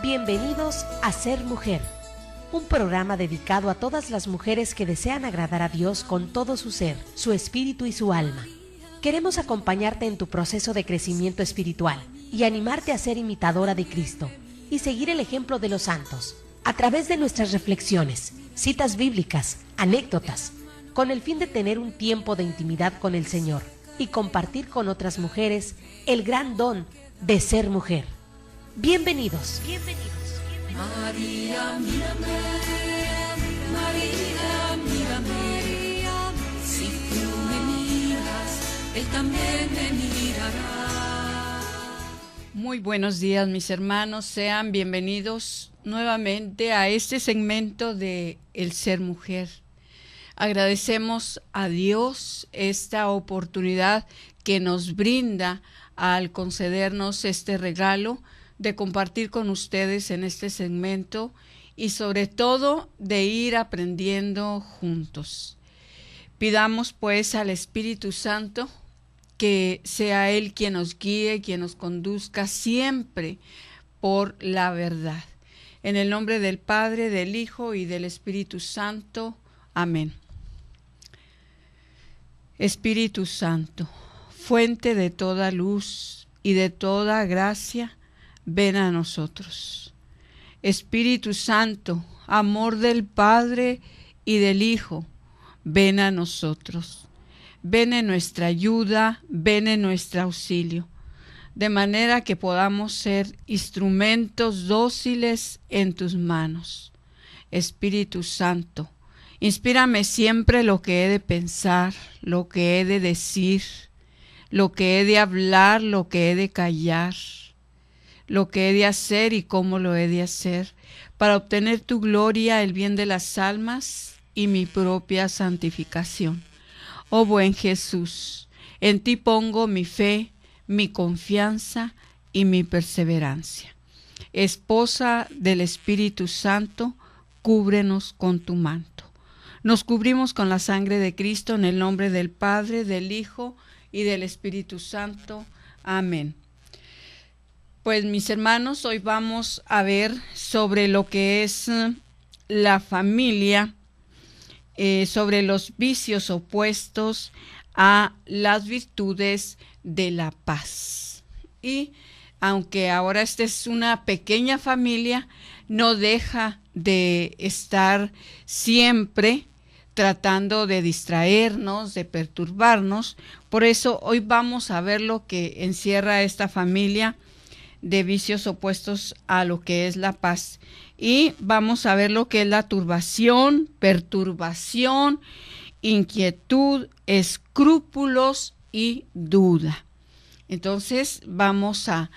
Bienvenidos a Ser Mujer, un programa dedicado a todas las mujeres que desean agradar a Dios con todo su ser, su espíritu y su alma. Queremos acompañarte en tu proceso de crecimiento espiritual y animarte a ser imitadora de Cristo y seguir el ejemplo de los santos, a través de nuestras reflexiones, citas bíblicas, anécdotas, con el fin de tener un tiempo de intimidad con el Señor y compartir con otras mujeres el gran don de ser mujer. Bienvenidos. María, mírame, María, mírame, si tú me miras, Él también me mirará. Muy buenos días, mis hermanos, sean bienvenidos nuevamente a este segmento de El Ser Mujer. Agradecemos a Dios esta oportunidad que nos brinda al concedernos este regalo de compartir con ustedes en este segmento y sobre todo de ir aprendiendo juntos. Pidamos pues al Espíritu Santo que sea Él quien nos guíe, quien nos conduzca siempre por la verdad. En el nombre del Padre, del Hijo y del Espíritu Santo. Amén. Espíritu Santo, fuente de toda luz y de toda gracia, ven a nosotros. Espíritu Santo, amor del Padre y del Hijo, ven a nosotros. Ven en nuestra ayuda, ven en nuestro auxilio, de manera que podamos ser instrumentos dóciles en tus manos. Espíritu Santo, inspírame siempre lo que he de pensar, lo que he de decir, lo que he de hablar, lo que he de callar, lo que he de hacer y cómo lo he de hacer, para obtener tu gloria, el bien de las almas y mi propia santificación. Oh buen Jesús, en ti pongo mi fe, mi confianza y mi perseverancia. Esposa del Espíritu Santo, cúbrenos con tu manto. Nos cubrimos con la sangre de Cristo en el nombre del Padre, del Hijo y del Espíritu Santo. Amén. Pues mis hermanos, hoy vamos a ver sobre lo que es la familia, sobre los vicios opuestos a las virtudes de la paz. Y aunque ahora esta es una pequeña familia, no deja de estar siempre tratando de distraernos, de perturbarnos. Por eso hoy vamos a ver lo que encierra esta familia de vicios opuestos a lo que es la paz. Y vamos a ver lo que es la turbación, perturbación, inquietud, escrúpulos y duda. Entonces vamos a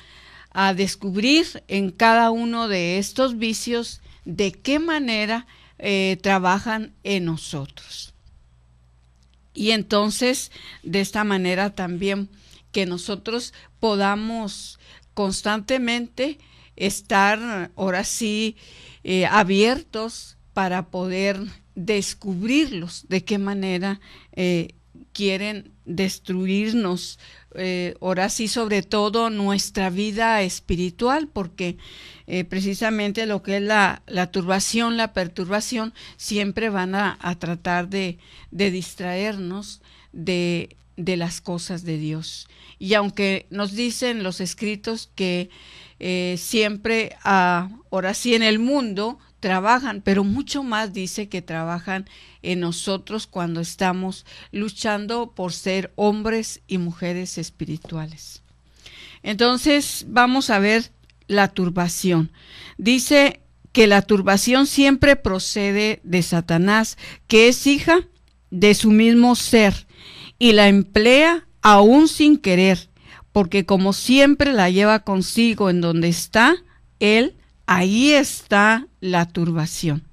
descubrir en cada uno de estos vicios de qué manera trabajan en nosotros. Y entonces de esta manera también que nosotros podamos constantemente estar ahora sí abiertos para poder descubrirlos, de qué manera quieren destruirnos, ahora sí sobre todo nuestra vida espiritual, porque precisamente lo que es la turbación, la perturbación, siempre van a tratar de distraernos de las cosas de Dios. Y aunque nos dicen los escritos que siempre, ahora sí en el mundo, trabajan, pero mucho más dice que trabajan en nosotros cuando estamos luchando por ser hombres y mujeres espirituales. Entonces vamos a ver la turbación. Dice que la turbación siempre procede de Satanás, que es hija de su mismo ser, y la emplea aún sin querer, porque como siempre la lleva consigo en donde está él, ahí está la turbación.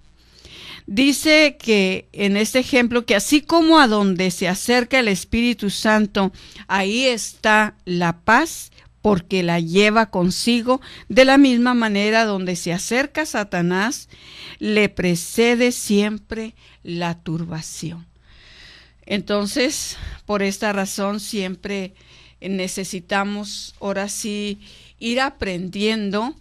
Dice que en este ejemplo que así como a donde se acerca el Espíritu Santo, ahí está la paz, porque la lleva consigo. De la misma manera donde se acerca Satanás, le precede siempre la turbación. Entonces, por esta razón siempre necesitamos ahora sí ir aprendiendo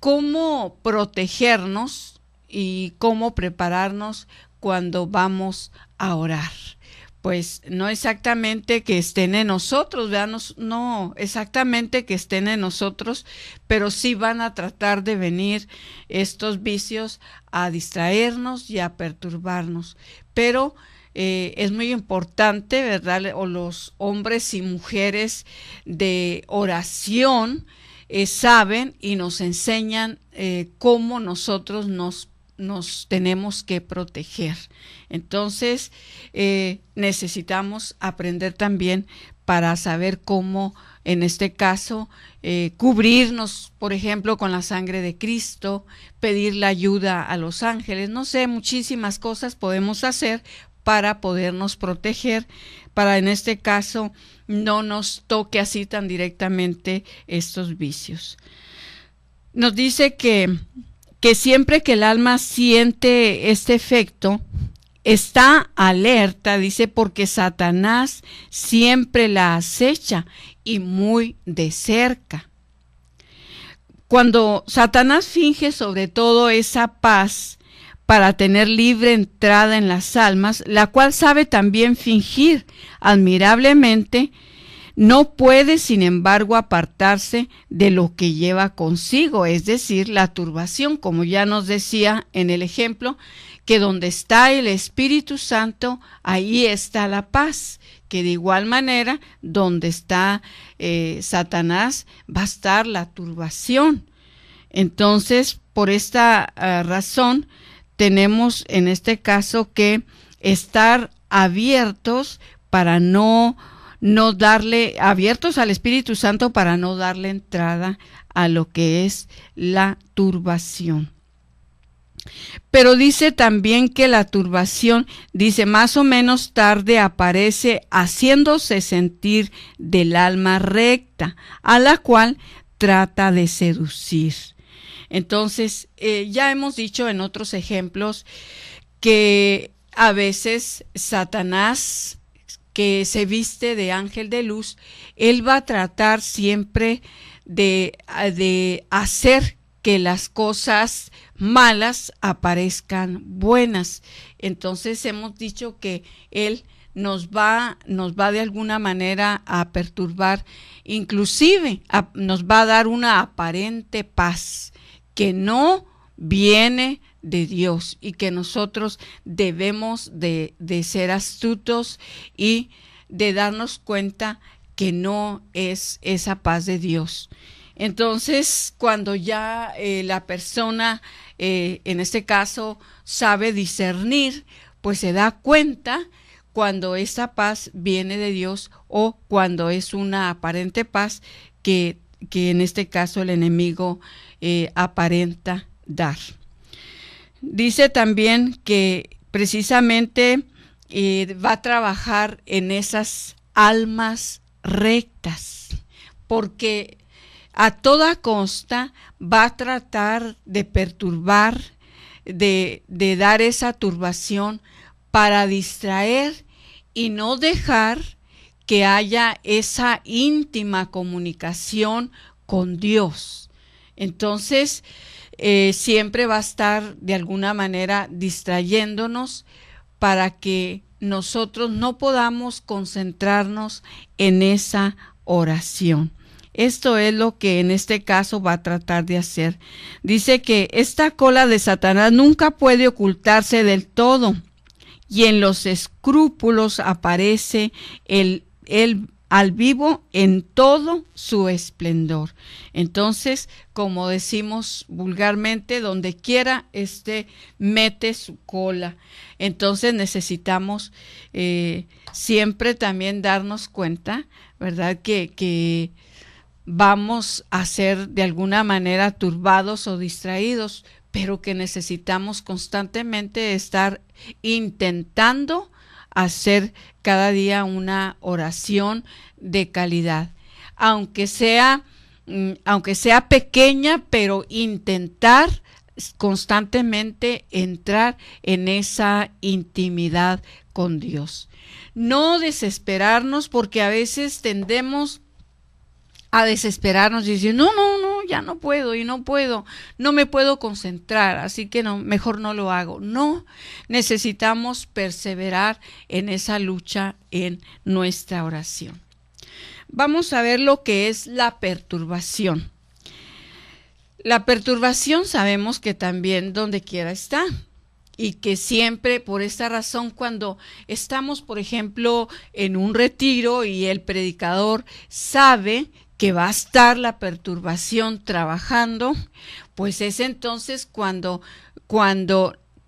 cómo protegernos y cómo prepararnos cuando vamos a orar. Pues no exactamente que estén en nosotros, veamos, no exactamente que estén en nosotros, pero sí van a tratar de venir estos vicios a distraernos y a perturbarnos. Pero es muy importante, ¿verdad? O los hombres y mujeres de oración saben y nos enseñan cómo nosotros nos tenemos que proteger. Entonces necesitamos aprender también para saber cómo, en este caso, cubrirnos, por ejemplo, con la sangre de Cristo, pedir la ayuda a los ángeles, no sé, muchísimas cosas podemos hacer para podernos proteger, para en este caso no nos toque así tan directamente estos vicios. Nos dice que siempre que el alma siente este efecto, está alerta, dice, porque Satanás siempre la acecha y muy de cerca. Cuando Satanás finge sobre todo esa paz para tener libre entrada en las almas, la cual sabe también fingir admirablemente, no puede, sin embargo, apartarse de lo que lleva consigo, es decir, la turbación, como ya nos decía en el ejemplo, que donde está el Espíritu Santo, ahí está la paz, que de igual manera, donde está Satanás, va a estar la turbación. Entonces, por esta razón, tenemos en este caso que estar abiertos para no darle, abiertos al Espíritu Santo para no darle entrada a lo que es la turbación. Pero dice también que la turbación, dice, más o menos tarde aparece haciéndose sentir del alma recta, a la cual trata de seducir. Entonces, ya hemos dicho en otros ejemplos que a veces Satanás, que se viste de ángel de luz, él va a tratar siempre de hacer que las cosas malas aparezcan buenas. Entonces hemos dicho que él nos va de alguna manera a perturbar, inclusive nos va a dar una aparente paz que no viene de Dios y que nosotros debemos de ser astutos y de darnos cuenta que no es esa paz de Dios. Entonces, cuando ya la persona, en este caso, sabe discernir, pues se da cuenta cuando esa paz viene de Dios o cuando es una aparente paz que en este caso el enemigo aparenta dar. Dice también que precisamente va a trabajar en esas almas rectas, porque a toda costa va a tratar de perturbar, de dar esa turbación para distraer y no dejar que haya esa íntima comunicación con Dios. Entonces, siempre va a estar de alguna manera distrayéndonos para que nosotros no podamos concentrarnos en esa oración. Esto es lo que en este caso va a tratar de hacer. Dice que esta cola de Satanás nunca puede ocultarse del todo y en los escrúpulos aparece el al vivo en todo su esplendor. Entonces, como decimos vulgarmente, donde quiera mete su cola. Entonces necesitamos siempre también darnos cuenta, ¿verdad? Que vamos a ser de alguna manera turbados o distraídos, pero que necesitamos constantemente estar intentando hacer cada día una oración de calidad, aunque sea pequeña, pero intentar constantemente entrar en esa intimidad con Dios. No desesperarnos, porque a veces tendemos a desesperarnos y decir, no, ya no puedo y no puedo, no me puedo concentrar, así que no, mejor no lo hago. No, necesitamos perseverar en esa lucha en nuestra oración. Vamos a ver lo que es la perturbación. La perturbación sabemos que también donde quiera está. Y que siempre, por esta razón, cuando estamos, por ejemplo, en un retiro y el predicador sabe que va a estar la perturbación trabajando, pues es entonces cuando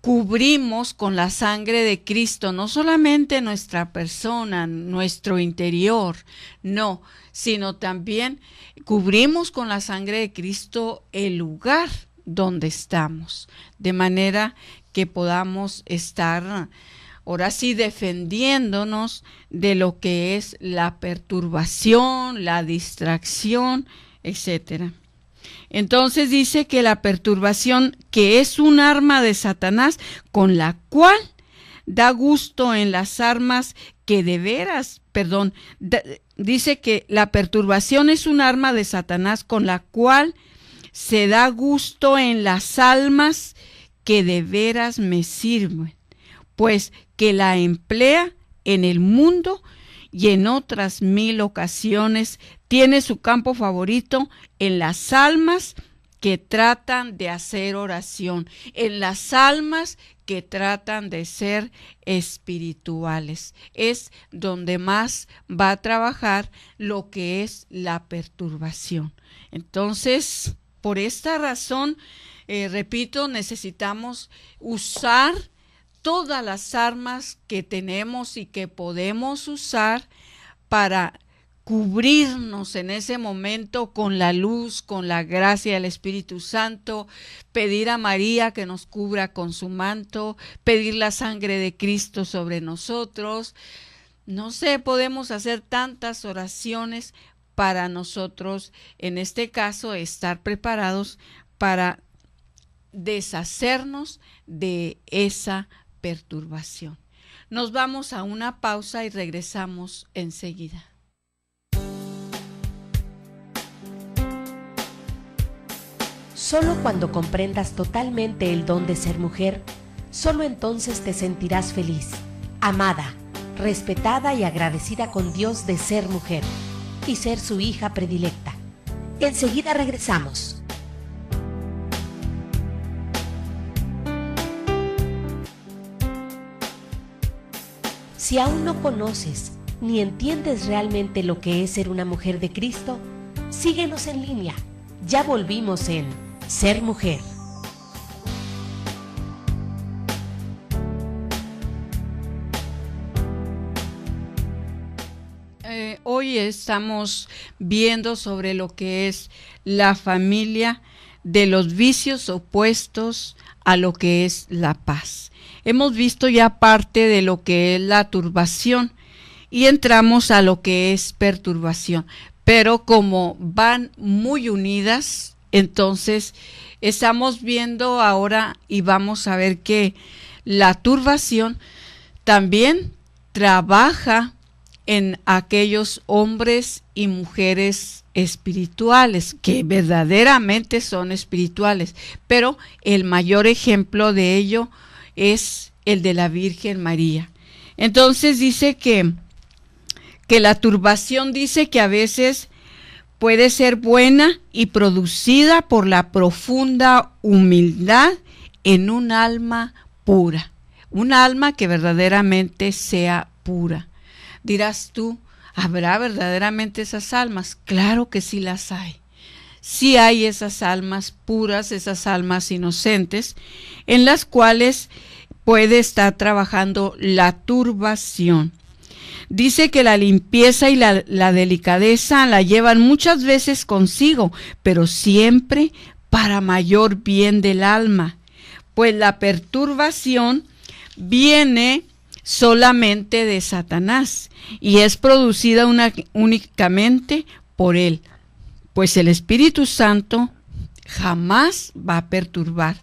cubrimos con la sangre de Cristo, no solamente nuestra persona, nuestro interior, no, sino también cubrimos con la sangre de Cristo el lugar donde estamos, de manera que podamos estar ahora sí defendiéndonos de lo que es la perturbación, la distracción, etcétera. Entonces dice que la perturbación, que es un arma de Satanás, con la cual da gusto en las armas que de veras, dice que la perturbación es un arma de Satanás con la cual se da gusto en las almas que de veras me sirven, pues que la emplea en el mundo y en otras 1000 ocasiones tiene su campo favorito en las almas que tratan de hacer oración, en las almas que tratan de ser espirituales. Es donde más va a trabajar lo que es la perturbación. Entonces, por esta razón, repito, necesitamos usar todas las armas que tenemos y que podemos usar para cubrirnos en ese momento con la luz, con la gracia del Espíritu Santo, pedir a María que nos cubra con su manto, pedir la sangre de Cristo sobre nosotros. No sé, podemos hacer tantas oraciones para nosotros, en este caso, estar preparados para deshacernos de esa perturbación. Nos vamos a una pausa y regresamos enseguida. Solo cuando comprendas totalmente el don de ser mujer, solo entonces te sentirás feliz, amada, respetada y agradecida con Dios de ser mujer y ser su hija predilecta. Enseguida regresamos. Si aún no conoces ni entiendes realmente lo que es ser una mujer de Cristo, síguenos en línea. Ya volvimos en Ser Mujer. Hoy estamos viendo sobre lo que es la familia, de los vicios opuestos a lo que es la paz. Hemos visto ya parte de lo que es la turbación y entramos a lo que es perturbación, pero como van muy unidas, entonces estamos viendo ahora y vamos a ver que la turbación también trabaja en aquellos hombres y mujeres espirituales, que verdaderamente son espirituales, pero el mayor ejemplo de ello es el de la Virgen María. Entonces dice que la turbación, dice que a veces puede ser buena y producida por la profunda humildad en un alma pura, un alma que verdaderamente sea pura. Dirás tú, ¿habrá verdaderamente esas almas? Claro que sí las hay. Sí hay esas almas puras, esas almas inocentes, en las cuales puede estar trabajando la turbación. Dice que la limpieza y la delicadeza la llevan muchas veces consigo, pero siempre para mayor bien del alma, pues la perturbación viene solamente de Satanás y es producida únicamente por él, pues el Espíritu Santo jamás va a perturbar.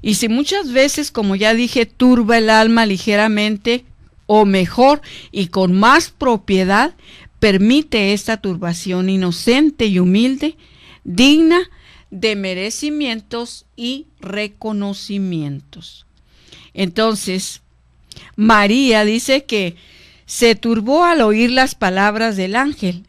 Y si muchas veces, como ya dije, turba el alma ligeramente, o mejor y con más propiedad, permite esta turbación inocente y humilde, digna de merecimientos y reconocimientos. Entonces, María dice que se turbó al oír las palabras del ángel,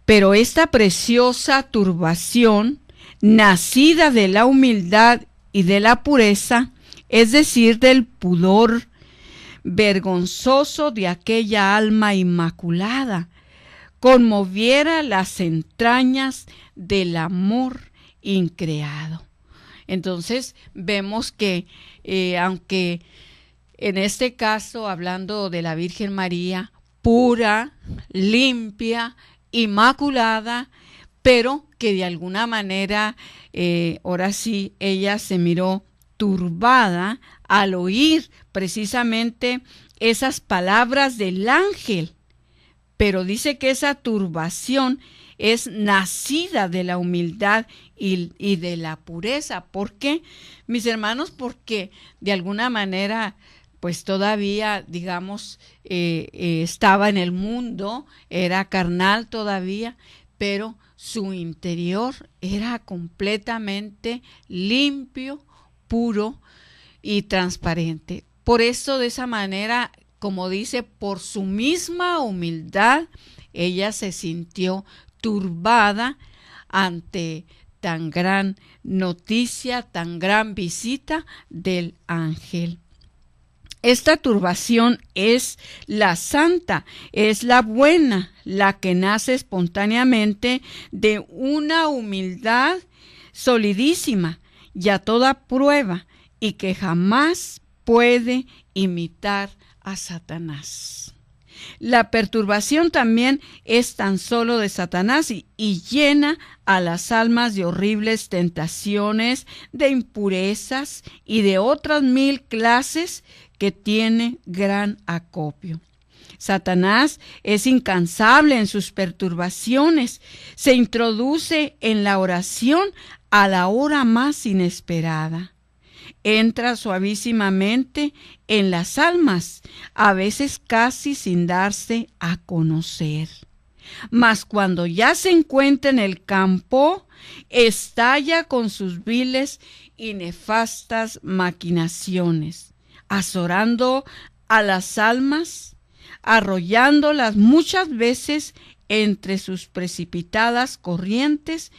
pero esta preciosa turbación, nacida de la humildad y de la pureza, es decir, del pudor vergonzoso de aquella alma inmaculada, conmoviera las entrañas del amor increado. Entonces vemos que aunque en este caso, hablando de la Virgen María, pura, limpia, inmaculada, pero que de alguna manera, ahora sí, ella se miró turbada al oír precisamente esas palabras del ángel. Pero dice que esa turbación es nacida de la humildad y de la pureza. ¿Por qué, mis hermanos? Porque de alguna manera, pues todavía, digamos, estaba en el mundo, era carnal todavía, pero su interior era completamente limpio, puro y transparente. Por eso, de esa manera, como dice, por su misma humildad, ella se sintió turbada ante tan gran noticia, tan gran visita del ángel. Esta turbación es la santa, es la buena, la que nace espontáneamente de una humildad solidísima y a toda prueba, y que jamás puede imitar a Satanás. La perturbación también es tan solo de Satanás y llena a las almas de horribles tentaciones, de impurezas y de otras 1000 clases que tiene gran acopio. Satanás es incansable en sus perturbaciones, se introduce en la oración a la hora más inesperada. Entra suavísimamente en las almas, a veces casi sin darse a conocer. Mas cuando ya se encuentra en el campo, estalla con sus viles y nefastas maquinaciones, azorando a las almas, arrollándolas muchas veces entre sus precipitadas corrientes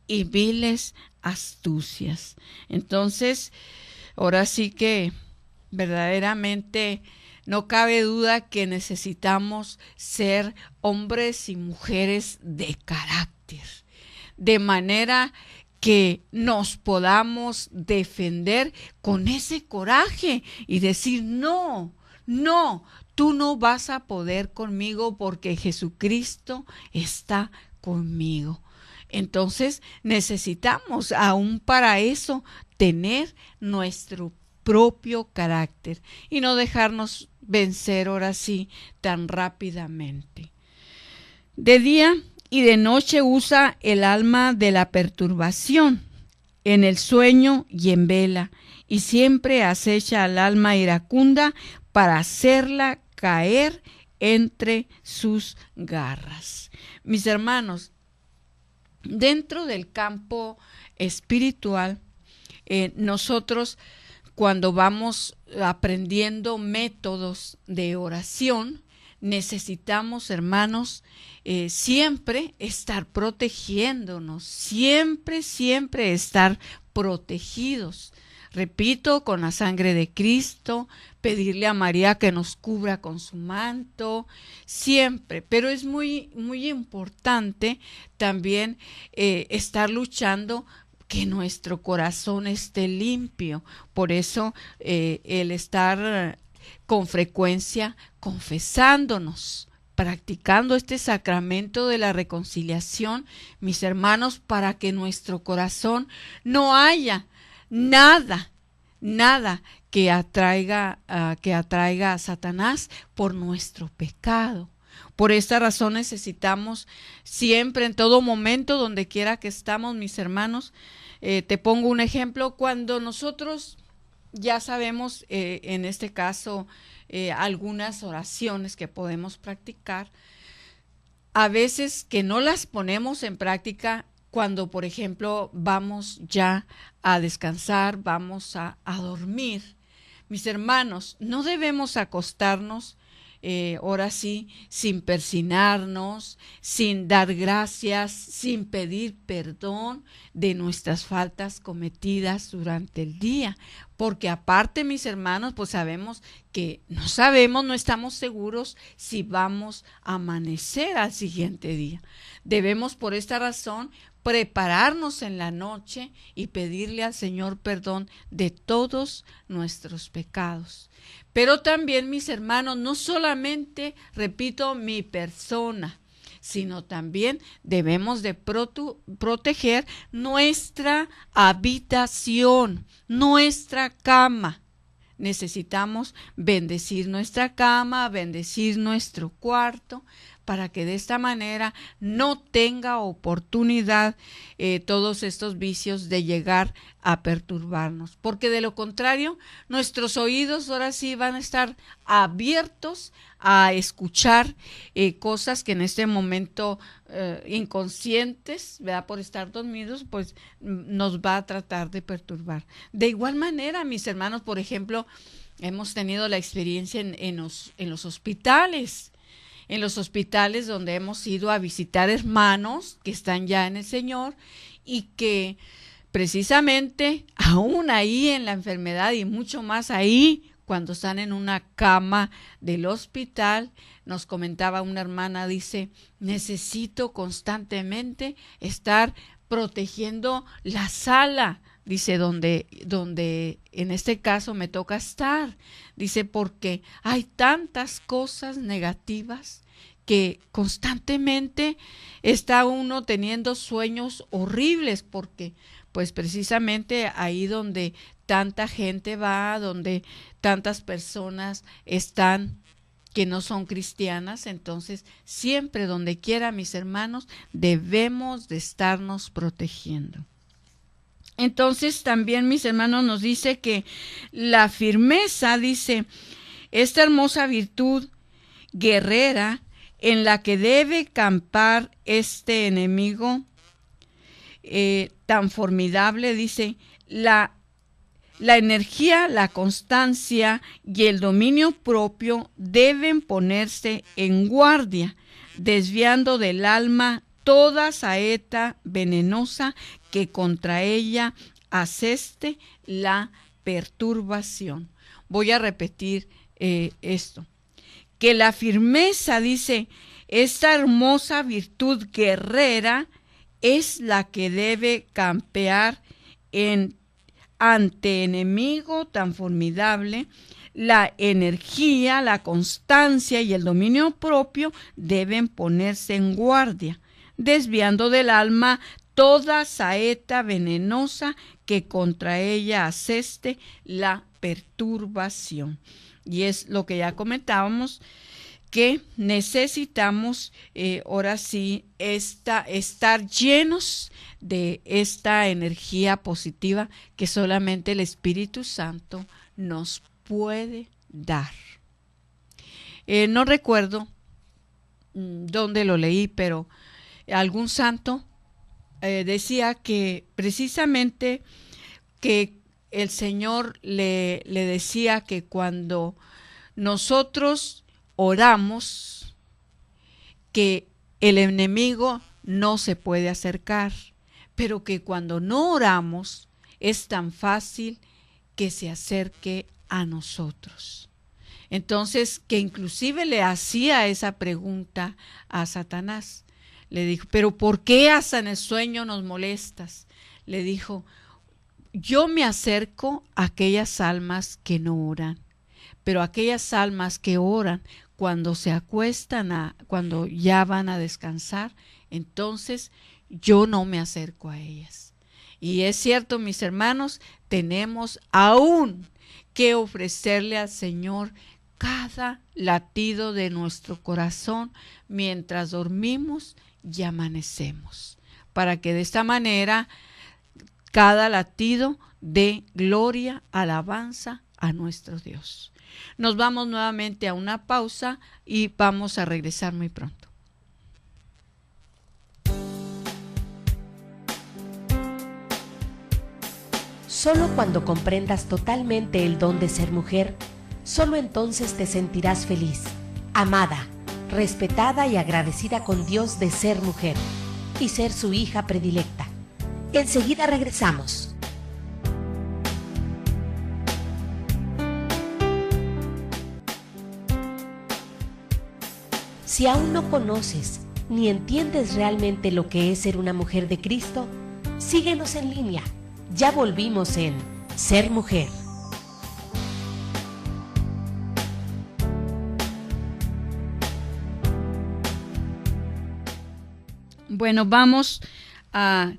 y viles astucias. Entonces, ahora sí que verdaderamente no cabe duda que necesitamos ser hombres y mujeres de carácter, de manera que nos podamos defender con ese coraje y decir, no, tú no vas a poder conmigo porque Jesucristo está conmigo. Entonces necesitamos aún para eso tener nuestro propio carácter y no dejarnos vencer ahora sí tan rápidamente. De día y de noche usa el alma de la perturbación, en el sueño y en vela, y siempre acecha al alma iracunda para hacerla caer entre sus garras. Mis hermanos, dentro del campo espiritual, nosotros cuando vamos aprendiendo métodos de oración, necesitamos, hermanos, siempre estar protegiéndonos, siempre estar protegidos. Repito, con la sangre de Cristo, pedirle a María que nos cubra con su manto, siempre. Pero es muy importante también estar luchando que nuestro corazón esté limpio. Por eso el estar con frecuencia confesándonos, practicando este sacramento de la reconciliación, mis hermanos, para que nuestro corazón no haya nada que atraiga a Satanás por nuestro pecado. Por esta razón necesitamos siempre, en todo momento, donde quiera que estamos, mis hermanos, te pongo un ejemplo, cuando nosotros ya sabemos, en este caso, algunas oraciones que podemos practicar, a veces que no las ponemos en práctica cuando, por ejemplo, vamos ya a descansar, vamos a dormir. Mis hermanos, no debemos acostarnos ahora sí, sin persinarnos, sin dar gracias, sin pedir perdón de nuestras faltas cometidas durante el día. Porque aparte, mis hermanos, pues sabemos que no estamos seguros si vamos a amanecer al siguiente día. Debemos por esta razón prepararnos en la noche y pedirle al Señor perdón de todos nuestros pecados. Pero también, mis hermanos, no solamente, repito, mi persona, sino también debemos de proteger nuestra habitación, nuestra cama. Necesitamos bendecir nuestra cama, bendecir nuestro cuarto, para que de esta manera no tenga oportunidad todos estos vicios de llegar a perturbarnos. Porque de lo contrario, nuestros oídos ahora sí van a estar abiertos a escuchar cosas que en este momento inconscientes, ¿verdad? Por estar dormidos, pues nos va a tratar de perturbar. De igual manera, mis hermanos, por ejemplo, hemos tenido la experiencia en los hospitales. En los hospitales donde hemos ido a visitar hermanos que están ya en el Señor y que precisamente aún ahí en la enfermedad y mucho más ahí cuando están en una cama del hospital, nos comentaba una hermana, dice, necesito constantemente estar protegiendo la sala, dice, donde en este caso me toca estar, dice, porque hay tantas cosas negativas que constantemente está uno teniendo sueños horribles, porque pues precisamente ahí donde tanta gente va, donde tantas personas están que no son cristianas, entonces siempre donde quiera, mis hermanos, debemos de estarnos protegiendo. Entonces también, mis hermanos, nos dice que la firmeza, dice, esta hermosa virtud guerrera en la que debe campar este enemigo tan formidable, dice, la energía, la constancia y el dominio propio deben ponerse en guardia, desviando del alma toda saeta venenosa que contra ella aseste la perturbación. Voy a repetir esto. Que la firmeza, dice, esta hermosa virtud guerrera es la que debe campear ante enemigo tan formidable. La energía, la constancia y el dominio propio deben ponerse en guardia, desviando del alma toda saeta venenosa que contra ella aseste la perturbación. Y es lo que ya comentábamos, que necesitamos ahora sí estar llenos de esta energía positiva que solamente el Espíritu Santo nos puede dar. No recuerdo dónde lo leí, pero algún santo decía que precisamente que el Señor le decía que cuando nosotros oramos, que el enemigo no se puede acercar, pero que cuando no oramos es tan fácil que se acerque a nosotros. Entonces, que inclusive le hacía esa pregunta a Satanás. Le dijo, ¿pero por qué hasta en el sueño nos molestas? Le dijo, yo me acerco a aquellas almas que no oran, pero aquellas almas que oran cuando se acuestan, cuando ya van a descansar, entonces yo no me acerco a ellas. Y es cierto, mis hermanos, tenemos aún que ofrecerle al Señor cada latido de nuestro corazón mientras dormimos y amanecemos, para que de esta manera cada latido dé gloria, alabanza a nuestro Dios. Nos vamos nuevamente a una pausa y vamos a regresar muy pronto. Solo cuando comprendas totalmente el don de ser mujer, solo entonces te sentirás feliz, amada, respetada y agradecida con Dios de ser mujer y ser su hija predilecta. Enseguida regresamos. Si aún no conoces ni entiendes realmente lo que es ser una mujer de Cristo, síguenos en línea. Ya volvimos en Ser Mujer. Bueno, vamos a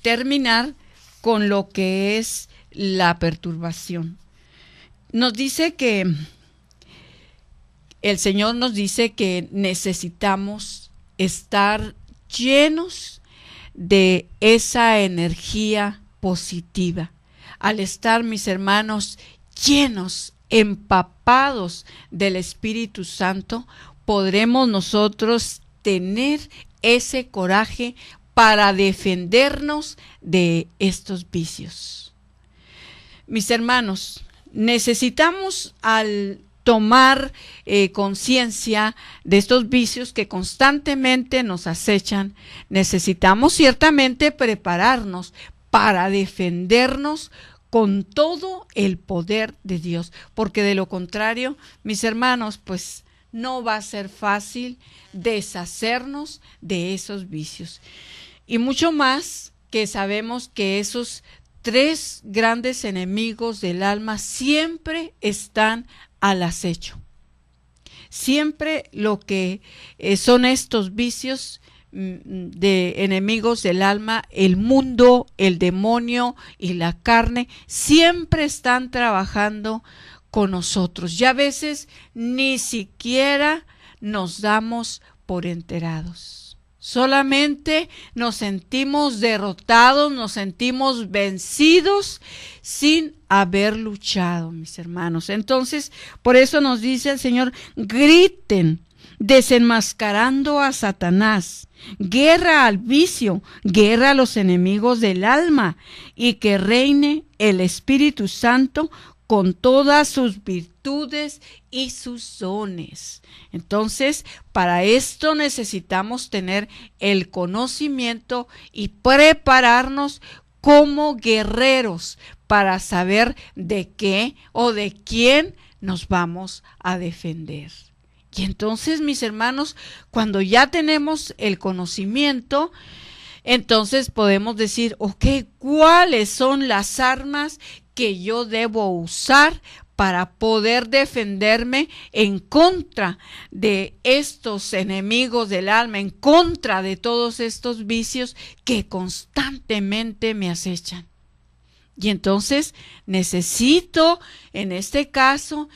terminar con lo que es la perturbación. Nos dice que el Señor nos dice que necesitamos estar llenos de esa energía positiva. Al estar, mis hermanos, llenos, empapados del Espíritu Santo, podremos nosotros tener ese coraje para defendernos de estos vicios. Mis hermanos, necesitamos al tomar conciencia de estos vicios que constantemente nos acechan, necesitamos ciertamente prepararnos para defendernos con todo el poder de Dios, porque de lo contrario, mis hermanos, pues no va a ser fácil deshacernos de esos vicios. Y mucho más que sabemos que esos 3 grandes enemigos del alma siempre están al acecho. Siempre lo que son estos vicios de enemigos del alma, el mundo, el demonio y la carne, siempre están trabajando con nosotros. Ya a veces ni siquiera nos damos por enterados. Solamente nos sentimos derrotados, nos sentimos vencidos sin haber luchado, mis hermanos. Entonces, por eso nos dice el Señor, griten, desenmascarando a Satanás, guerra al vicio, guerra a los enemigos del alma, y que reine el Espíritu Santo con todas sus virtudes y sus dones. Entonces, para esto necesitamos tener el conocimiento y prepararnos como guerreros para saber de qué o de quién nos vamos a defender. Y entonces, mis hermanos, cuando ya tenemos el conocimiento, entonces podemos decir, ok, ¿cuáles son las armas que yo debo usar para poder defenderme en contra de estos enemigos del alma, en contra de todos estos vicios que constantemente me acechan? Y entonces necesito, en este caso,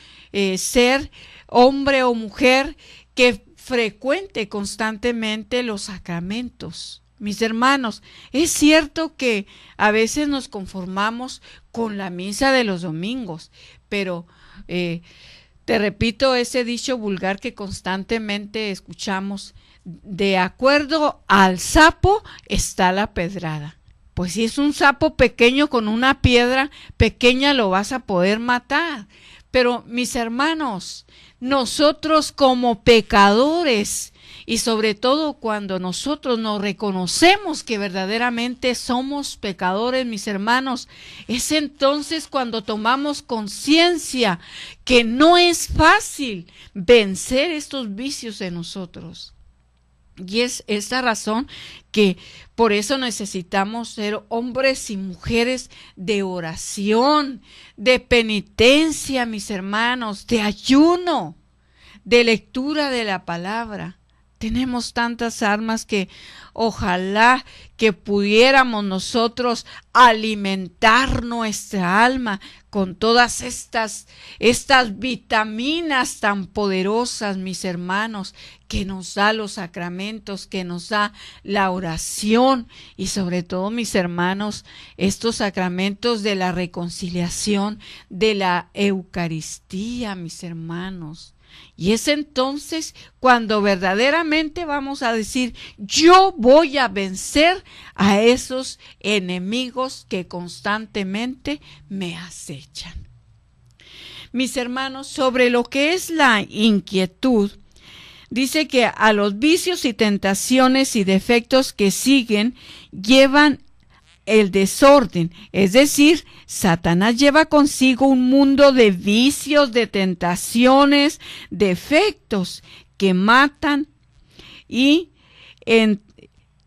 ser hombre o mujer que frecuente constantemente los sacramentos. Mis hermanos, es cierto que a veces nos conformamos con la misa de los domingos, pero te repito ese dicho vulgar que constantemente escuchamos: de acuerdo al sapo está la pedrada. Pues si es un sapo pequeño con una piedra pequeña lo vas a poder matar. Pero mis hermanos, nosotros como pecadores, y sobre todo cuando nosotros nos reconocemos que verdaderamente somos pecadores, mis hermanos, es entonces cuando tomamos conciencia que no es fácil vencer estos vicios en nosotros. Y es esta razón que por eso necesitamos ser hombres y mujeres de oración, de penitencia, mis hermanos, de ayuno, de lectura de la palabra. Tenemos tantas armas que ojalá que pudiéramos nosotros alimentar nuestra alma con todas estas vitaminas tan poderosas, mis hermanos, que nos da los sacramentos, que nos da la oración y sobre todo, mis hermanos, estos sacramentos de la reconciliación, de la Eucaristía, mis hermanos. Y es entonces cuando verdaderamente vamos a decir, yo voy a vencer a esos enemigos que constantemente me acechan. Mis hermanos, sobre lo que es la inquietud, dice que a los vicios y tentaciones y defectos que siguen llevan el desorden, es decir, Satanás lleva consigo un mundo de vicios, de tentaciones, defectos que matan y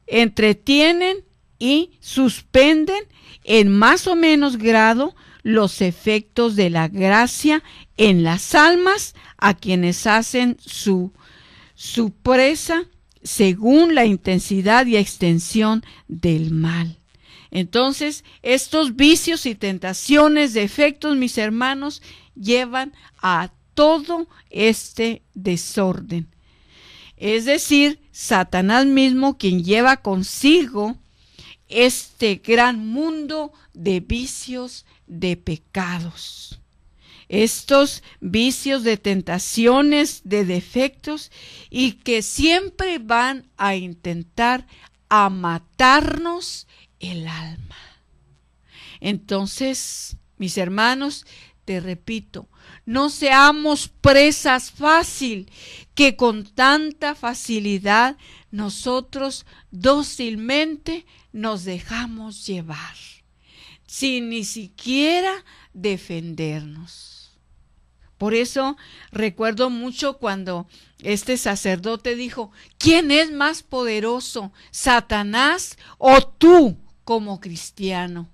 entretienen y suspenden en más o menos grado los efectos de la gracia en las almas a quienes hacen su presa según la intensidad y extensión del mal. Entonces, estos vicios y tentaciones, defectos, mis hermanos, llevan a todo este desorden. Es decir, Satanás mismo quien lleva consigo este gran mundo de vicios, de pecados. Estos vicios de tentaciones, de defectos, y que siempre van a intentar a matarnos el alma. Entonces, mis hermanos, te repito, no seamos presas fácil, que con tanta facilidad nosotros dócilmente nos dejamos llevar, sin ni siquiera defendernos. Por eso recuerdo mucho cuando este sacerdote dijo, ¿quién es más poderoso, Satanás o tú como cristiano?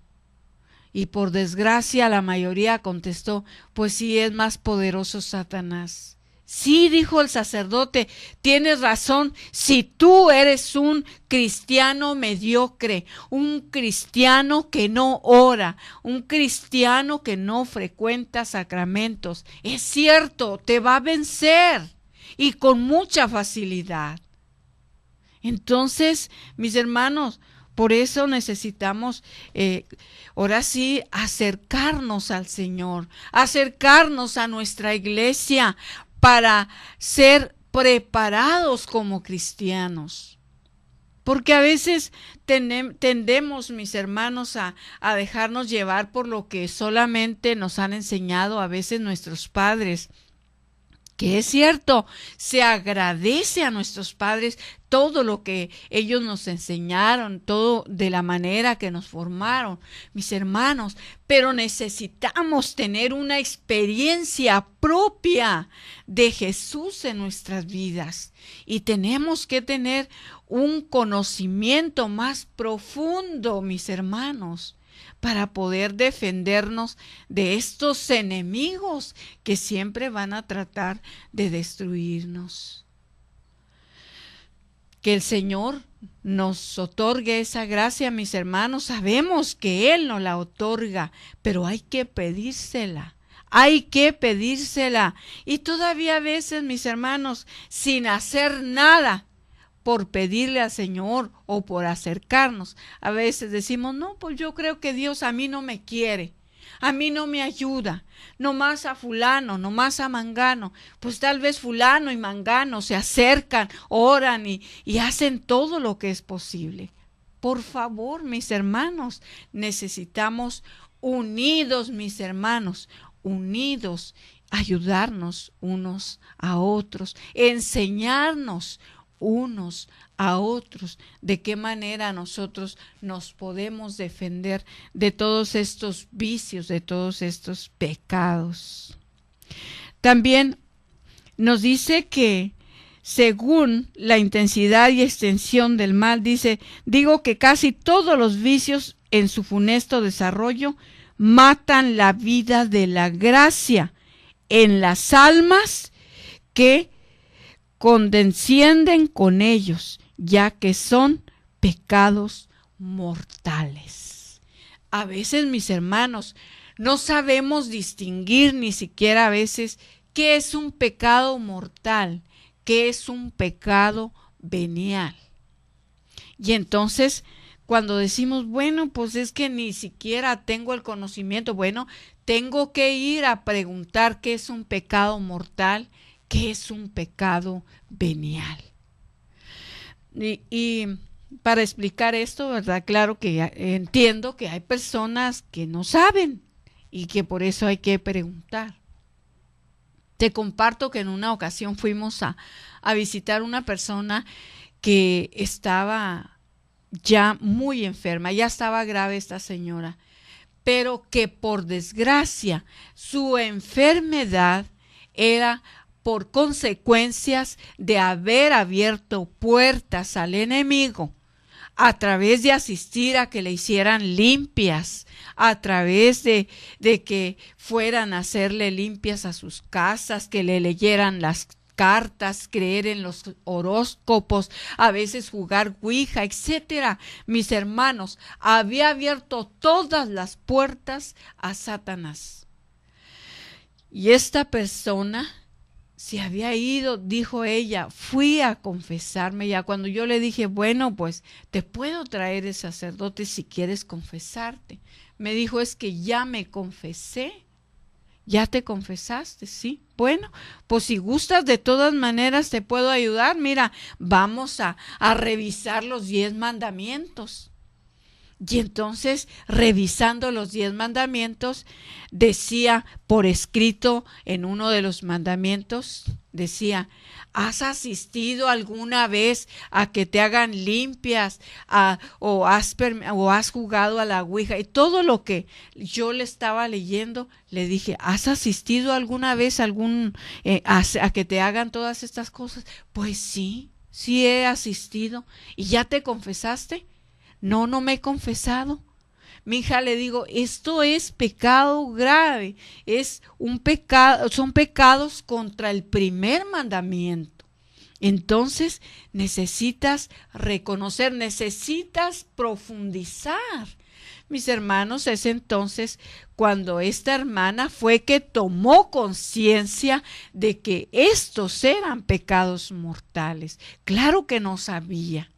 Y por desgracia la mayoría contestó, pues sí es más poderoso Satanás. Sí, dijo el sacerdote, tienes razón, si tú eres un cristiano mediocre, un cristiano que no ora, un cristiano que no frecuenta sacramentos, es cierto, te va a vencer y con mucha facilidad. Entonces, mis hermanos, por eso necesitamos, ahora sí, acercarnos al Señor, acercarnos a nuestra iglesia para ser preparados como cristianos. Porque a veces tendemos, mis hermanos, a dejarnos llevar por lo que solamente nos han enseñado a veces nuestros padres. Que es cierto, se agradece a nuestros padres todo lo que ellos nos enseñaron, todo de la manera que nos formaron, mis hermanos, pero necesitamos tener una experiencia propia de Jesús en nuestras vidas y tenemos que tener un conocimiento más profundo, mis hermanos, para poder defendernos de estos enemigos que siempre van a tratar de destruirnos. Que el Señor nos otorgue esa gracia, mis hermanos. Sabemos que Él nos la otorga, pero hay que pedírsela. Hay que pedírsela. Y todavía a veces, mis hermanos, sin hacer nada, por pedirle al Señor o por acercarnos. A veces decimos, no, pues yo creo que Dios a mí no me quiere, a mí no me ayuda, nomás a fulano, nomás a mangano. Pues tal vez fulano y mangano se acercan, oran y hacen todo lo que es posible. Por favor, mis hermanos, necesitamos unidos, mis hermanos, unidos, ayudarnos unos a otros, enseñarnos unos a otros, de qué manera nosotros nos podemos defender de todos estos vicios, de todos estos pecados. También nos dice que según la intensidad y extensión del mal, digo que casi todos los vicios en su funesto desarrollo matan la vida de la gracia en las almas que condescienden con ellos, ya que son pecados mortales. A veces, mis hermanos, no sabemos distinguir ni siquiera a veces qué es un pecado mortal, qué es un pecado venial. Y entonces, cuando decimos, bueno, pues es que ni siquiera tengo el conocimiento, bueno, tengo que ir a preguntar qué es un pecado mortal, que es un pecado venial. Y para explicar esto, ¿verdad? Claro que entiendo que hay personas que no saben y que por eso hay que preguntar. Te comparto que en una ocasión fuimos a visitar una persona que estaba ya muy enferma, ya estaba grave esta señora, pero que por desgracia su enfermedad era por consecuencias de haber abierto puertas al enemigo a través de asistir a que le hicieran limpias, a través de que fueran a hacerle limpias a sus casas, que le leyeran las cartas, creer en los horóscopos, a veces jugar ouija, etcétera. Mis hermanos, había abierto todas las puertas a Satanás. Y esta persona se había ido, dijo ella, fui a confesarme. Ya cuando yo le dije, bueno, pues te puedo traer el sacerdote si quieres confesarte. Me dijo, es que ya me confesé. ¿Ya te confesaste? Sí. Bueno, pues si gustas, de todas maneras te puedo ayudar. Mira, vamos a revisar los 10 mandamientos. Y entonces, revisando los 10 mandamientos, decía por escrito en uno de los mandamientos, decía, ¿has asistido alguna vez a que te hagan limpias o has jugado a la ouija? Y todo lo que yo le estaba leyendo, le dije, ¿has asistido alguna vez a que te hagan todas estas cosas? Pues sí he asistido. ¿Y ya te confesaste? No me he confesado. Mi hija, le digo, esto es pecado grave, es un pecado, son pecados contra el primer mandamiento. Entonces necesitas reconocer, necesitas profundizar. Mis hermanos, es entonces cuando esta hermana fue que tomó conciencia de que estos eran pecados mortales. Claro que no sabía.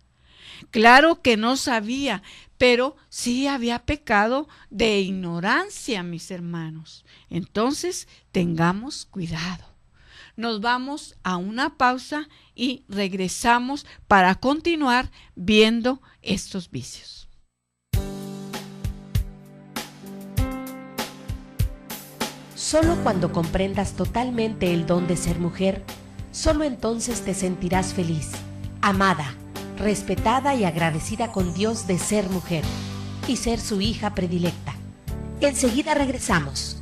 Claro que no sabía, pero sí había pecado de ignorancia, mis hermanos. Entonces, tengamos cuidado. Nos vamos a una pausa y regresamos para continuar viendo estos vicios. Solo cuando comprendas totalmente el don de ser mujer, solo entonces te sentirás feliz, amada, respetada y agradecida con Dios de ser mujer y ser su hija predilecta. Enseguida regresamos.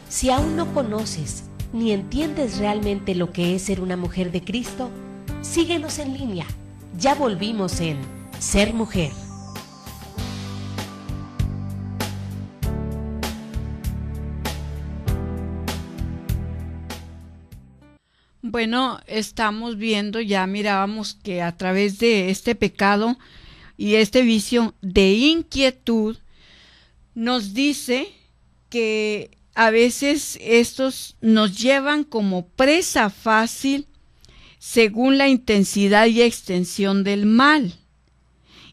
Si aún no conoces ni entiendes realmente lo que es ser una mujer de Cristo, síguenos en línea. Ya volvimos en Ser Mujer. Bueno, estamos viendo, ya mirábamos que a través de este pecado y este vicio de inquietud, nos dice que a veces estos nos llevan como presa fácil según la intensidad y extensión del mal,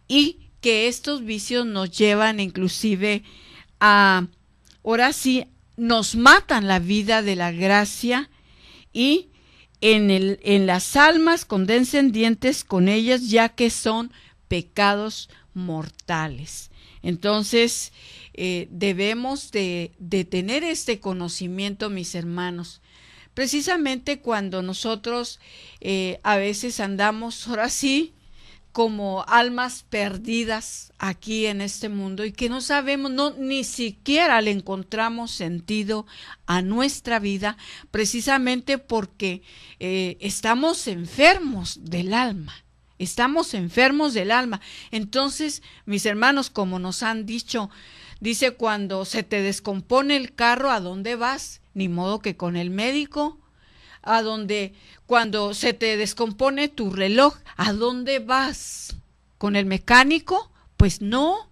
y que estos vicios nos llevan inclusive ahora sí, nos matan la vida de la gracia y en las almas condescendientes con ellas, ya que son pecados mortales. Entonces, debemos de tener este conocimiento, mis hermanos. Precisamente cuando nosotros a veces andamos, ahora sí, como almas perdidas aquí en este mundo y que no sabemos, ni siquiera le encontramos sentido a nuestra vida, precisamente porque estamos enfermos del alma. Estamos enfermos del alma. Entonces, mis hermanos, como nos han dicho, dice, cuando se te descompone el carro, ¿a dónde vas? Ni modo que con el médico. Cuando se te descompone tu reloj, ¿a dónde vas? ¿Con el mecánico? Pues no.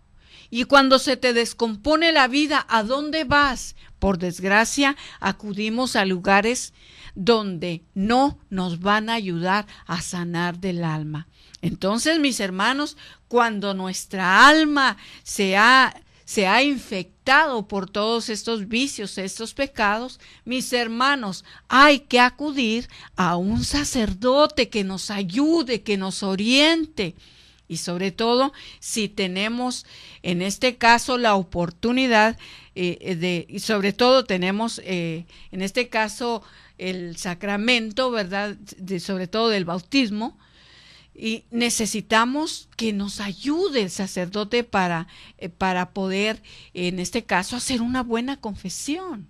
Y cuando se te descompone la vida, ¿a dónde vas? Por desgracia, acudimos a lugares donde no nos van a ayudar a sanar del alma. Entonces, mis hermanos, cuando nuestra alma se se ha infectado por todos estos vicios, estos pecados, mis hermanos, hay que acudir a un sacerdote que nos ayude, que nos oriente. Y sobre todo, si tenemos en este caso la oportunidad y sobre todo tenemos en este caso el sacramento, ¿verdad? Sobre todo del bautismo, y necesitamos que nos ayude el sacerdote para poder, en este caso, hacer una buena confesión.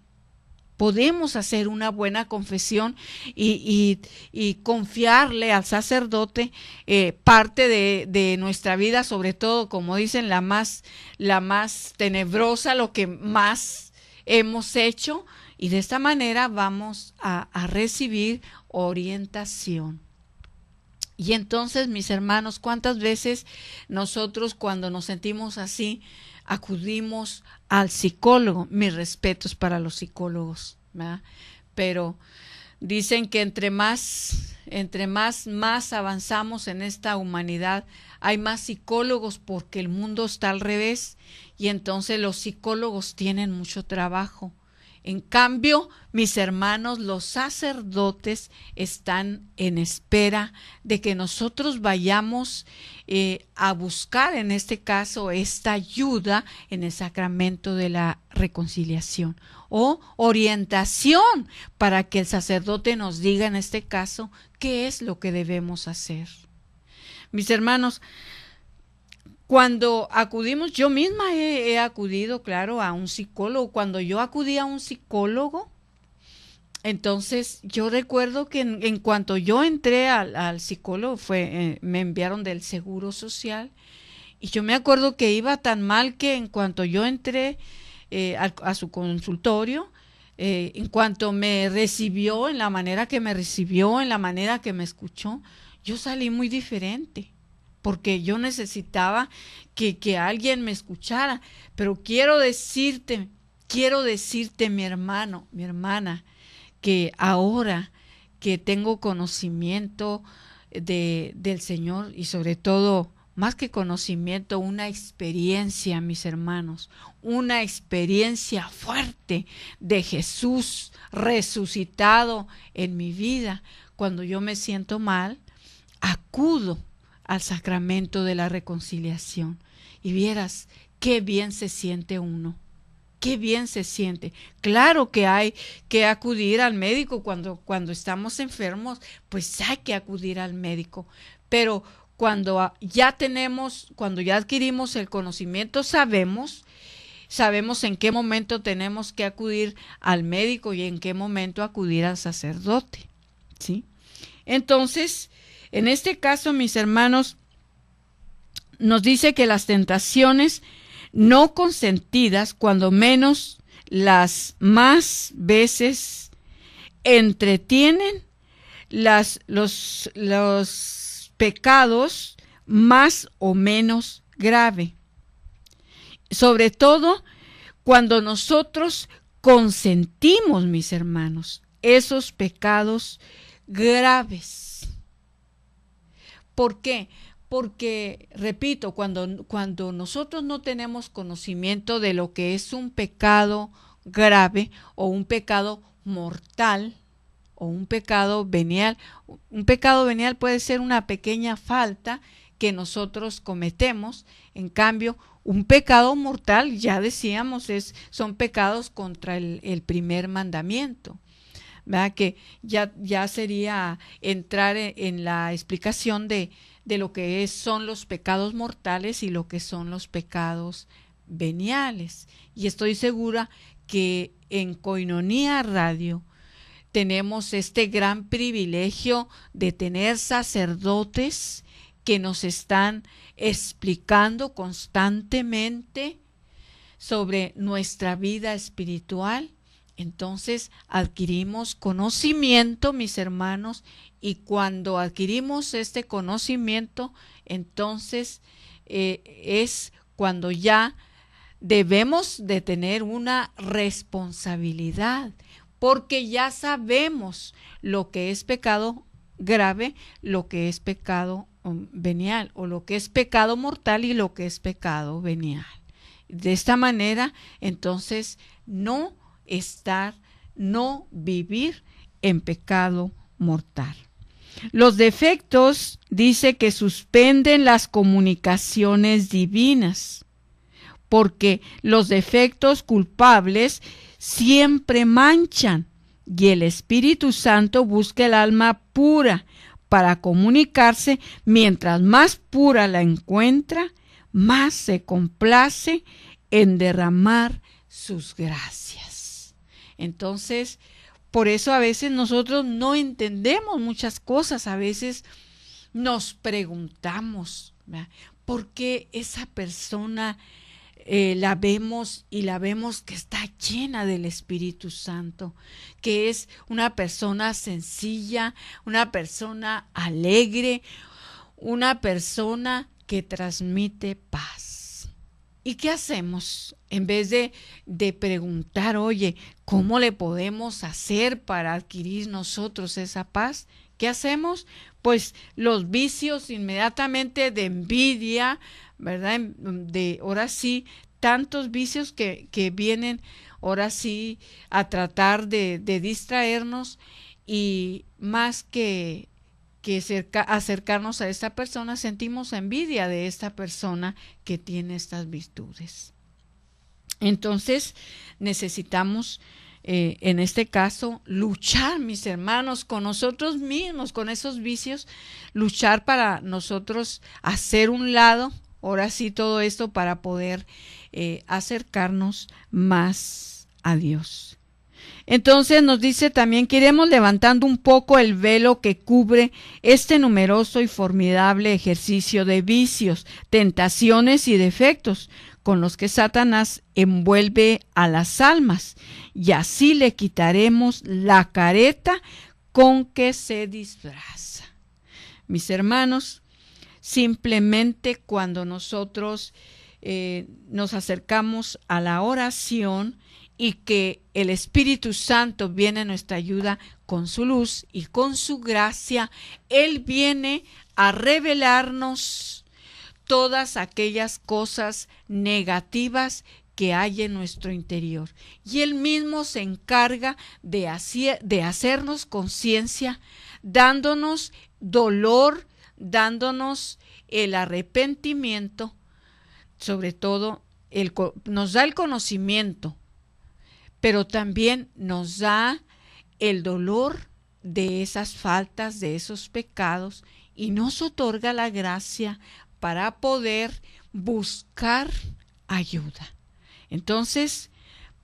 Podemos hacer una buena confesión y confiarle al sacerdote parte de nuestra vida, sobre todo, como dicen, la más tenebrosa, lo que más hemos hecho, y de esta manera vamos a recibir orientación. Y entonces, mis hermanos, ¿cuántas veces nosotros cuando nos sentimos así acudimos al psicólogo? Mis respetos para los psicólogos, ¿verdad? Pero dicen que entre más avanzamos en esta humanidad, hay más psicólogos porque el mundo está al revés y entonces los psicólogos tienen mucho trabajo. En cambio, mis hermanos, los sacerdotes están en espera de que nosotros vayamos a buscar, en este caso, esta ayuda en el sacramento de la reconciliación o orientación para que el sacerdote nos diga, en este caso, qué es lo que debemos hacer. Mis hermanos, cuando acudimos, yo misma he acudido, claro, a un psicólogo. Cuando yo acudí a un psicólogo, entonces yo recuerdo que en cuanto yo entré al psicólogo, me enviaron del Seguro Social, y yo me acuerdo que iba tan mal que en cuanto yo entré a su consultorio, en cuanto me recibió, en la manera que me recibió, en la manera que me escuchó, yo salí muy diferente. Porque yo necesitaba que alguien me escuchara. Pero quiero decirte, mi hermano, mi hermana, que ahora que tengo conocimiento del Señor y sobre todo, más que conocimiento, una experiencia, mis hermanos, una experiencia fuerte de Jesús resucitado en mi vida. Cuando yo me siento mal, acudo al sacramento de la reconciliación. Y vieras qué bien se siente uno, qué bien se siente. Claro que hay que acudir al médico cuando estamos enfermos, pues hay que acudir al médico. Pero cuando ya adquirimos el conocimiento, sabemos en qué momento tenemos que acudir al médico y en qué momento acudir al sacerdote, ¿sí? Entonces, en este caso, mis hermanos, nos dice que las tentaciones no consentidas, cuando menos las más veces entretienen los pecados más o menos grave. Sobre todo cuando nosotros consentimos, mis hermanos, esos pecados graves. ¿Por qué? Porque, repito, cuando nosotros no tenemos conocimiento de lo que es un pecado grave o un pecado mortal o un pecado venial puede ser una pequeña falta que nosotros cometemos. En cambio, un pecado mortal, ya decíamos, son pecados contra el primer mandamiento, ¿verdad? Que ya sería entrar en la explicación de lo que son los pecados mortales y lo que son los pecados veniales. Y estoy segura que en Koinonia Radio tenemos este gran privilegio de tener sacerdotes que nos están explicando constantemente sobre nuestra vida espiritual. Entonces adquirimos conocimiento, mis hermanos, y cuando adquirimos este conocimiento, entonces es cuando ya debemos de tener una responsabilidad, porque ya sabemos lo que es pecado grave, lo que es pecado venial, o lo que es pecado mortal y lo que es pecado venial. de esta manera, entonces no vivir en pecado mortal. Los defectos dice que suspenden las comunicaciones divinas, porque los defectos culpables siempre manchan y el Espíritu Santo busca el alma pura para comunicarse. Mientras más pura la encuentra, más se complace en derramar sus gracias. Entonces, por eso a veces nosotros no entendemos muchas cosas. A veces nos preguntamos, ¿verdad?, ¿por qué esa persona la vemos que está llena del Espíritu Santo, que es una persona sencilla, una persona alegre, una persona que transmite paz? ¿Y qué hacemos? En vez de preguntar, oye, ¿cómo le podemos hacer para adquirir nosotros esa paz? ¿Qué hacemos? Pues los vicios inmediatamente de envidia, ¿verdad? Ahora sí, tantos vicios que vienen ahora sí a tratar de distraernos, y más que acercarnos a esta persona, sentimos envidia de esta persona que tiene estas virtudes. Entonces necesitamos en este caso luchar, mis hermanos, con nosotros mismos, con esos vicios, luchar para nosotros hacer un lado, ahora sí, todo esto para poder acercarnos más a Dios. Entonces nos dice también que iremos levantando un poco el velo que cubre este numeroso y formidable ejercicio de vicios, tentaciones y defectos con los que Satanás envuelve a las almas, y así le quitaremos la careta con que se disfraza. Mis hermanos, simplemente cuando nosotros nos acercamos a la oración y que el Espíritu Santo viene a nuestra ayuda con su luz y con su gracia, Él viene a revelarnos todas aquellas cosas negativas que hay en nuestro interior. Y Él mismo se encarga de hacernos conciencia, dándonos dolor, dándonos el arrepentimiento, sobre todo nos da el conocimiento, pero también nos da el dolor de esas faltas, de esos pecados, y nos otorga la gracia para poder buscar ayuda. Entonces,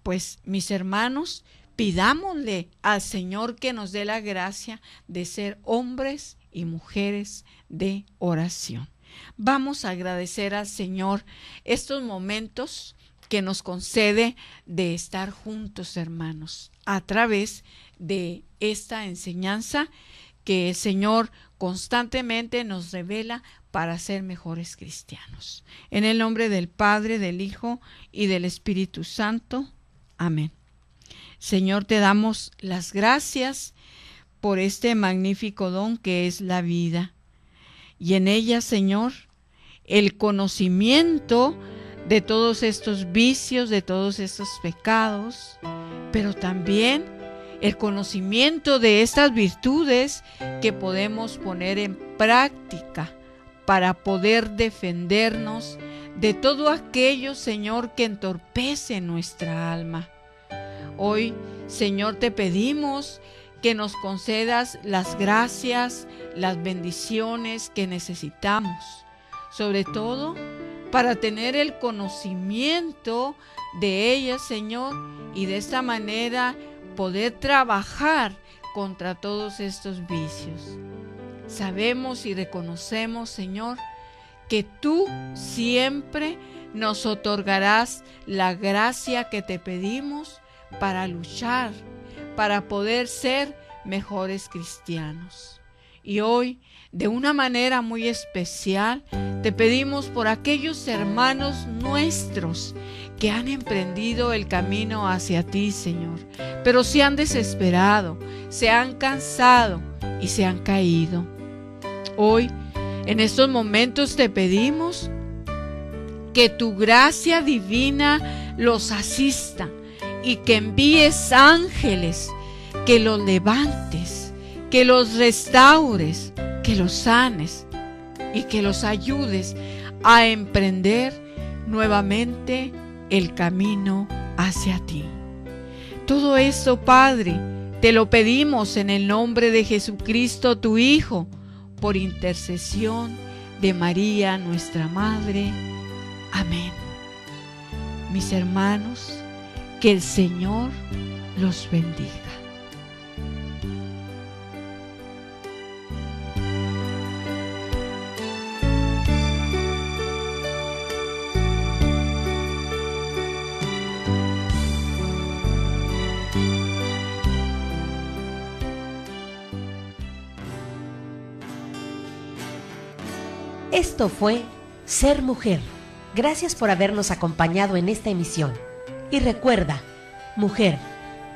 pues mis hermanos, pidámosle al Señor que nos dé la gracia de ser hombres y mujeres de oración. Vamos a agradecer al Señor estos momentos que nos concede de estar juntos, hermanos, a través de esta enseñanza que el Señor constantemente nos revela para ser mejores cristianos. En el nombre del Padre, del Hijo y del Espíritu Santo. Amén. Señor, te damos las gracias por este magnífico don que es la vida. Y en ella, Señor, el conocimiento de todos estos vicios, de todos estos pecados, pero también el conocimiento de estas virtudes que podemos poner en práctica para poder defendernos de todo aquello, Señor, que entorpece nuestra alma. Hoy, Señor, te pedimos que nos concedas las gracias, las bendiciones que necesitamos, sobre todo para tener el conocimiento de ellas, Señor, y de esta manera poder trabajar contra todos estos vicios. Sabemos y reconocemos, Señor, que tú siempre nos otorgarás la gracia que te pedimos para luchar, para poder ser mejores cristianos. Y hoy, de una manera muy especial, te pedimos por aquellos hermanos nuestros que han emprendido el camino hacia ti, Señor, pero se han desesperado, se han cansado y se han caído. Hoy, en estos momentos te pedimos que tu gracia divina los asista y que envíes ángeles, que los levantes, que los restaures, que los sanes y que los ayudes a emprender nuevamente el camino hacia ti. Todo eso, Padre, te lo pedimos en el nombre de Jesucristo, tu Hijo, por intercesión de María, nuestra Madre. Amén. Mis hermanos, que el Señor los bendiga. Esto fue Ser Mujer. Gracias por habernos acompañado en esta emisión. Y recuerda, mujer,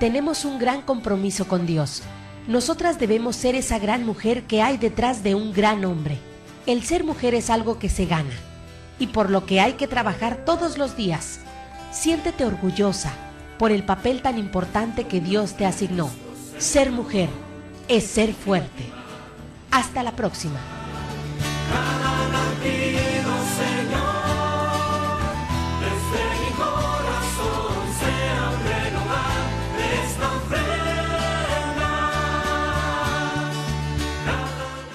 tenemos un gran compromiso con Dios. Nosotras debemos ser esa gran mujer que hay detrás de un gran hombre. El ser mujer es algo que se gana y por lo que hay que trabajar todos los días. Siéntete orgullosa por el papel tan importante que Dios te asignó. Ser mujer es ser fuerte. Hasta la próxima.